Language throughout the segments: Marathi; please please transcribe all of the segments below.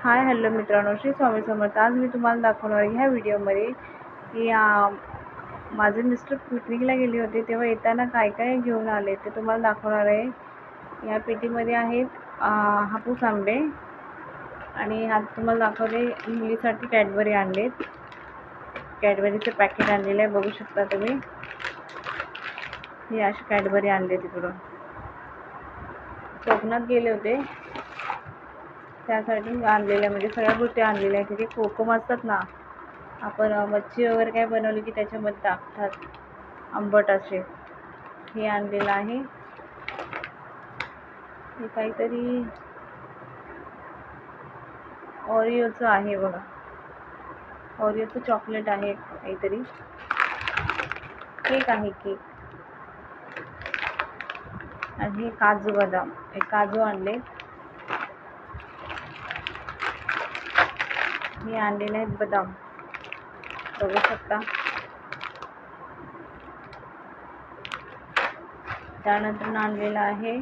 हाय हॅलो मित्रांनो, श्री स्वामी समर्थ. आज मी तुम्हाला दाखवणार आहे ह्या व्हिडिओमध्ये की माझे मिस्टर पिकनिकला गेले होते तेव्हा येताना काय काय घेऊन आले ते तुम्हाला दाखवणार आहे. या पेटीमध्ये आहेत हापूस आंबे आणि हा तुम्हाला दाखवले मुलीसाठी कॅडबरी आणलेत. कॅडबरीचं पॅकेट आणलेलं आहे, बघू शकता तुम्ही. ही अशी कॅडबरी आणले तिकडून. कोकणात गेले होते त्यासाठी आणलेल्या, म्हणजे सगळ्या गोष्टी आणलेल्या आहेत. तिथे कोकम असतात ना, आपण मच्छी वगैरे काय बनवली की त्याच्यामध्ये टाकतात आंबट असे. हे आणलेलं आहे. हे काहीतरी ओरिओचं आहे बघा, ओरिओचं चॉकलेट आहे काहीतरी. केक आहे, केक. आणि हे काजू बदाम, हे काजू आणले. हे आणलेले आहेत बदाम, बघू शकता. त्यानंतर आणलेलं आहे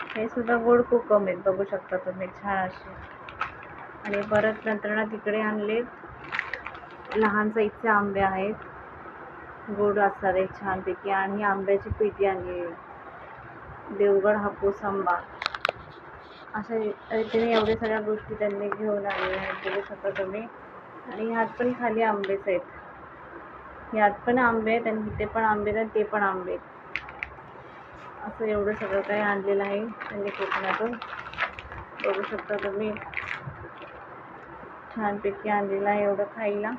हे सुद्धा गोड कोकम आहेत, बघू शकता तुम्ही, छान असे. आणि परत नंतर तिकडे आणले लहान साईजचे आंबे आहेत, गोड असतात एक छानपैकी. आणि आंब्याची पेटी आणली, देवगड हापूस आंबा. अशा रीतीने एवढ्या सगळ्या गोष्टी त्यांनी घेऊन आलेल्या आहेत, बघू शकता तुम्ही. आणि ह्यात पण खाली आंबेच आहेत, ह्यात पण आंबे आहेत आणि इथे पण आंबे आहेत, ते पण आंबे आहेत. असं एवढं सगळं काही आणलेलं आहे त्यांनी कोकणातून, बघू शकता तुम्ही. छानपैकी आणलेलं आहे एवढं खायला.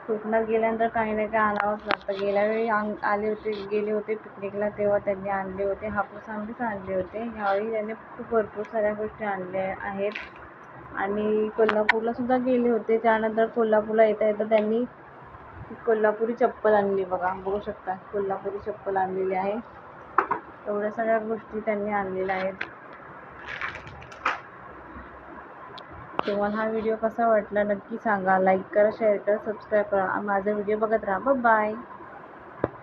कोकणात गेल्यानंतर काही नाही काही आणावंच लागतं. गेल्या वेळी गेले होते पिकनिकला तेव्हा त्यांनी आणले होते हापूस आंबेच आणले होते. ह्यावेळी त्यांनी खूप भरपूर साऱ्या गोष्टी आणल्या आहेत. आणि कोल्हापूरला सुद्धा गेले होते. त्यानंतर कोल्हापूरला येता येता त्यांनी कोल्हापुरी चप्पल आणली बघा, बघू शकता. कोल्हापुरी चप्पल आणलेली आहे. एवढ्या सगळ्या गोष्टी त्यांनी आणलेल्या आहेत. तुम्हाला हा व्हिडिओ कसा वाटला नक्की सांगा. लाईक करा, शेअर करा, सबस्क्राईब करा. माझा व्हिडिओ बघत राहा. बाय.